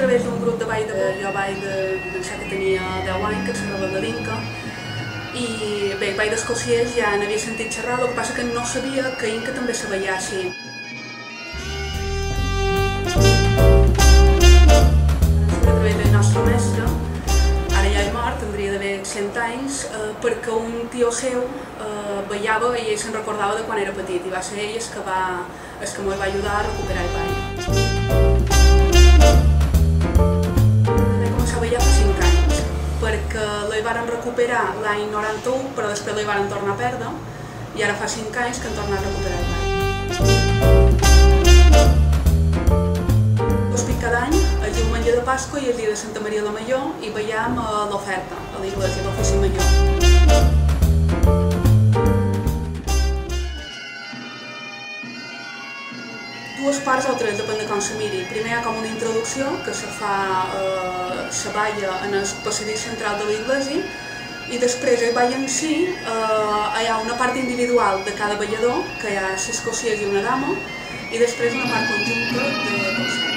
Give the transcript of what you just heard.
través d'un grup de ball de jo vaig pensar que tenia 10 anys, que era la Dinka, i bé, el ball d'escociès ja n'havia sentit xerrar, el que passa que no sabia que Inca també se veia així. A través del nostre mestre, ara ja és mort, tindria d'haver 100 anys, perquè un tio seu ballava i ell se'n recordava de quan era petit, i va ser ell el que m'ho va ajudar a recuperar el ball. Vaig començar a ballar fa 5 anys, perquè l'hi varen recuperar l'any 91, però després l'hi varen tornar a perdre, i ara fa 5 anys que han tornat a recuperar el ball. Cada any, el diumenge de Pasqua i el dia de Santa Maria la Major, i ballam a l'oferta, a l'església, a l'ofici major. Dues parts o tres, depèn de com se miri. Primer hi ha com una introducció, que se balla en el passadís central de l'església, i després el ball en si hi ha una part individual de cada ballador, que hi ha l'escociès i una dama, i després una part conjunta de concert.